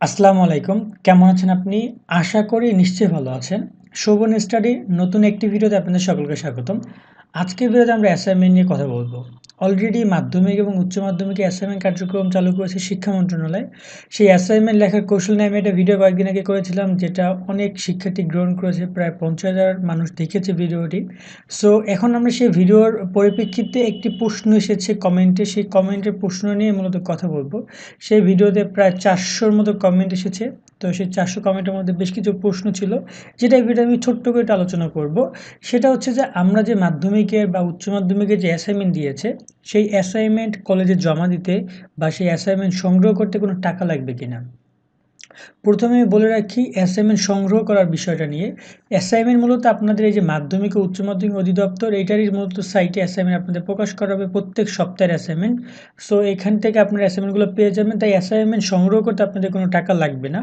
আসসালামু আলাইকুম। কেমন আছেন আপনি? আশা করি নিশ্চয়ই ভালো আছেন। শোভন স্টাডি নতুন একটি ভিডিওতে আপনাদের সকলকে স্বাগতম। আজকের ভিডিওতে আমরা অ্যাসাইনমেন্ট নিয়ে কথা বলব। অলরেডি মাধ্যমিক এবং উচ্চ মাধ্যমিকে অ্যাসাইনমেন্ট কার্যক্রম চালু করেছে শিক্ষা মন্ত্রণালয়। সেই অ্যাসাইনমেন্ট লেখার কৌশল নিয়ে আমি একটা ভিডিও কয়েকদিন আগে করেছিলাম, যেটা অনেক শিক্ষার্থী গ্রহণ করেছে। প্রায় 50,000 মানুষ দেখেছে ভিডিওটি। সো এখন আমরা সেই ভিডিওর পরিপ্রেক্ষিতে একটি প্রশ্ন এসেছে কমেন্টে, সেই কমেন্টের প্রশ্ন নিয়ে মূলত কথা বলব। সেই ভিডিওতে প্রায় 400-র মতো কমেন্ট এসেছে। তো সেই 400 কমেন্টের মধ্যে বেশ কিছু প্রশ্ন ছিল, যেটা এই ভিডিও আমি ছোট্ট করে একটু আলোচনা করব। সেটা হচ্ছে যে আমরা যে মাধ্যমিকের বা উচ্চ মাধ্যমিকের যে অ্যাসাইনমেন্ট দিয়েছে, সেই অ্যাসাইনমেন্ট কলেজে জমা দিতে বা সেই অ্যাসাইনমেন্ট সংগ্রহ করতে কোনো টাকা লাগবে কিনা। প্রথমে বলে রাখি অ্যাসাইনমেন্ট সংগ্রহ করার বিষয়টা নিয়ে। অ্যাসাইনমেন্ট মূলত আপনাদের এই যে মাধ্যমিক ও উচ্চ মাধ্যমিক অধিদপ্তর, এইটারই মূলত সাইটে অ্যাসাইনমেন্ট আপনাদের প্রকাশ করা হবে প্রত্যেক সপ্তাহের অ্যাসাইনমেন্ট। সো এখান থেকে আপনারা অ্যাসাইনমেন্টগুলো পেয়ে যাবেন। তাই অ্যাসাইনমেন্ট সংগ্রহ করতে আপনাদের কোনো টাকা লাগবে না।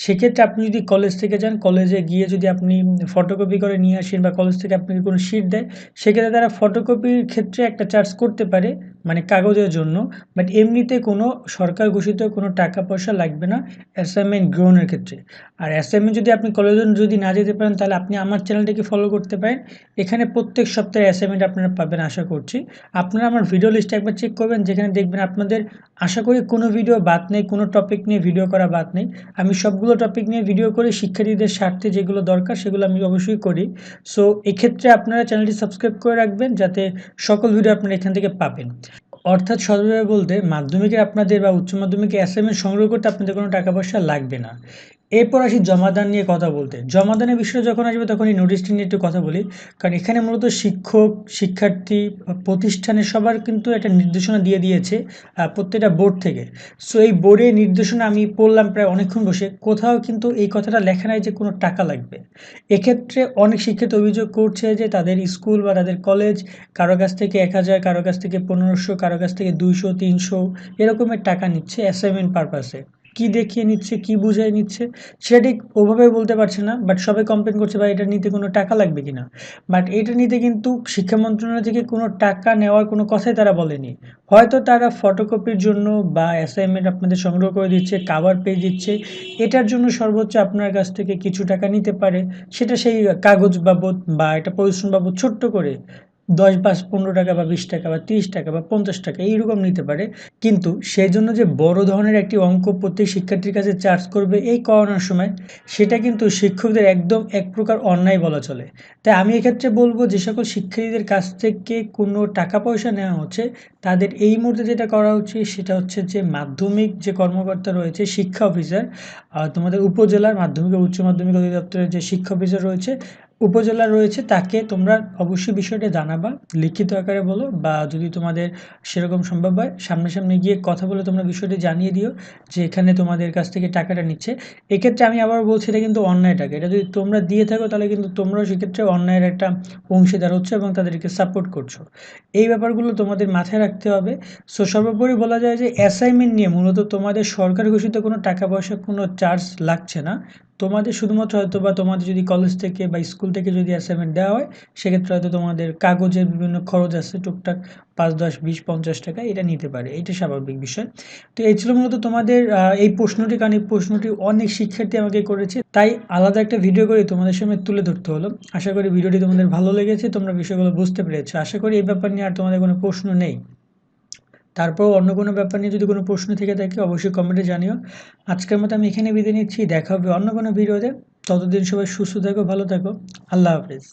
সেক্ষেত্রে আপনি যদি কলেজ থেকে যান, কলেজে গিয়ে যদি আপনি ফটোকপি করে নিয়ে আসেন বা কলেজ থেকে আপনাকে কোনো শিট দেয়, সেক্ষেত্রে তারা ফটোকপির ক্ষেত্রে একটা চার্জ করতে পারে, মানে কাগজের জন্য। বাট এমনিতে কোনো সরকার ঘোষিত কোনো টাকা পয়সা লাগবে না অ্যাসাইনমেন্ট গ্রহণের ক্ষেত্রে। আর অ্যাসাইনমেন্ট যদি আপনি কলেজে যদি না যেতে পারেন, তাহলে আপনি আমার চ্যানেলটিকে ফলো করতে পারেন। এখানে প্রত্যেক সপ্তাহে অ্যাসাইনমেন্ট আপনারা পাবেন আশা করছি। আপনারা আমার ভিডিও লিস্টে একবার চেক করবেন, যেখানে দেখবেন আপনাদের আশা করি কোনো ভিডিও বাদ নেই, কোনো টপিক নিয়ে ভিডিও করা বাদ নেই। আমি সবগুলো টপিক নিয়ে ভিডিও করি, শিক্ষার্থীদের স্বার্থে যেগুলো দরকার সেগুলো আমি অবশ্যই করি। সো এক্ষেত্রে আপনারা চ্যানেলটি সাবস্ক্রাইব করে রাখবেন, যাতে সকল ভিডিও আপনারা এখান থেকে পাবেন। অর্থাৎ সরলভাবে বলতে, মাধ্যমিকের আপনাদের বা উচ্চ মাধ্যমিকে অ্যাসাইনমেন্ট সংগ্রহ করতে আপনাদের কোনো টাকা পয়সা লাগবে না। এরপর আসি জমাদান নিয়ে কথা বলতে। জমাদানের বিষয়ে যখন আসবে, তখন এই নোটিশটি নিয়ে একটু কথা বলি। কারণ এখানে মূলত শিক্ষক, শিক্ষার্থী, প্রতিষ্ঠানের সবার কিন্তু একটা নির্দেশনা দিয়ে দিয়েছে প্রত্যেকটা বোর্ড থেকে। সো এই বোর্ডের নির্দেশনা আমি পড়লাম প্রায় অনেকক্ষণ বসে, কোথাও কিন্তু এই কথাটা লেখা নাই যে কোনো টাকা লাগবে। এক্ষেত্রে অনেক শিক্ষার্থী অভিযোগ করছে যে তাদের স্কুল বা তাদের কলেজ কারো কাছ থেকে 1000, কারো কাছ থেকে 1500, কারো কাছ থেকে 200, 300 এরকমের টাকা নিচ্ছে অ্যাসাইনমেন্ট পারপাসে। কি দেখিয়ে নিচ্ছে, কি বুঝাই নিচ্ছে, সেটা ঠিক ওভাবে বলতে পারছে না। বাট সবাই কমপ্লেন করছে, বা এটা নিতে কোনো টাকা লাগবে কিনা। বাট এটা নিতে কিন্তু শিক্ষা মন্ত্রণালয় থেকে কোনো টাকা নেওয়ার কোনো কথাই তারা বলেনি। হয়তো তারা ফটোকপির জন্য বা অ্যাসাইনমেন্ট আপনাদের সংগ্রহ করে দিচ্ছে, কাভার পেজ দিচ্ছে, এটার জন্য সর্বোচ্চ আপনার কাছ থেকে কিছু টাকা নিতে পারে। সেটা সেই কাগজ বাবদ বা এটা পরিশ্রম বাবদ ছোট্ট করে 10, 5, 15 টাকা বা 20 টাকা বা 30 টাকা বা 50 টাকা এইরকম নিতে পারে। কিন্তু সেই জন্য যে বড় ধরনের একটি অঙ্ক প্রত্যেক শিক্ষার্থীর কাছে চার্জ করবে এই করোনার সময়, সেটা কিন্তু শিক্ষকদের একদম এক প্রকার অন্যায় বলা চলে। তাই আমি এক্ষেত্রে বলবো, যে সকল শিক্ষার্থীদের কাছ থেকে কোনো টাকা পয়সা নেওয়া হচ্ছে, তাদের এই মুহূর্তে যেটা করা উচিত সেটা হচ্ছে যে মাধ্যমিক যে কর্মকর্তা রয়েছে, শিক্ষা অফিসার, তোমাদের উপজেলার মাধ্যমিক ও উচ্চ মাধ্যমিক অধিদপ্তরের যে শিক্ষা অফিসার রয়েছে, উপজেলা রয়েছে, তাকে তোমরা অবশ্যই বিষয়টা জানাবা, লিখিত আকারে বলো, বা যদি তোমাদের সেরকম সম্ভব হয় সামনাসামনি গিয়ে কথা বলে তোমরা বিষয়টি জানিয়ে দিও যে এখানে তোমাদের কাছ থেকে টাকাটা নিচ্ছে। এক্ষেত্রে আমি আবার বলছি, এটা কিন্তু অন্যায় টাকা। এটা যদি তোমরা দিয়ে থাকো, তাহলে কিন্তু তোমরাও সেক্ষেত্রে অন্যায়ের একটা অংশীদার হচ্ছে এবং তাদেরকে সাপোর্ট করছো। এই ব্যাপারগুলো তোমাদের মাথায় রাখতে হবে। সো সর্বোপরি বলা যায় যে অ্যাসাইনমেন্ট নিয়ে মূলত তোমাদের সরকার ঘোষিত কোনো টাকা পয়সা, কোনো চার্জ লাগছে না। তোমাদের শুধুমাত্র হয়তো বা তোমাদের যদি কলেজ থেকে বা স্কুল থেকে যদি অ্যাসাইনমেন্ট দেওয়া হয়, সেক্ষেত্রে হয়তো তোমাদের কাগজের বিভিন্ন খরচ আছে টুকটাক, 5, 10, 20, 50 টাকা এটা নিতে পারে। এটা স্বাভাবিক বিষয়। তো এই ছিল মূলত তোমাদের এই প্রশ্নটি, কারণ এই প্রশ্নটি অনেক শিক্ষার্থী আমাকে করেছে, তাই আলাদা একটা ভিডিও করে তোমাদের সামনে তুলে ধরতে হলো। আশা করি ভিডিওটি তোমাদের ভালো লেগেছে, তোমরা বিষয়গুলো বুঝতে পেরেছো। আশা করি এই ব্যাপার নিয়ে আর তোমাদের কোনো প্রশ্ন নেই। তারপর অন্য কোনো ব্যাপার নিয়ে যদি কোনো প্রশ্ন থেকে থাকে, অবশ্যই কমেন্টে জানিও। আজকের মতো আমি এখানে বিদায় নিচ্ছি। দেখা হবে অন্য কোনো ভিডিওতে। ততদিন সবাই সুস্থ থাকো, ভালো থাকো। আল্লাহ হাফেজ।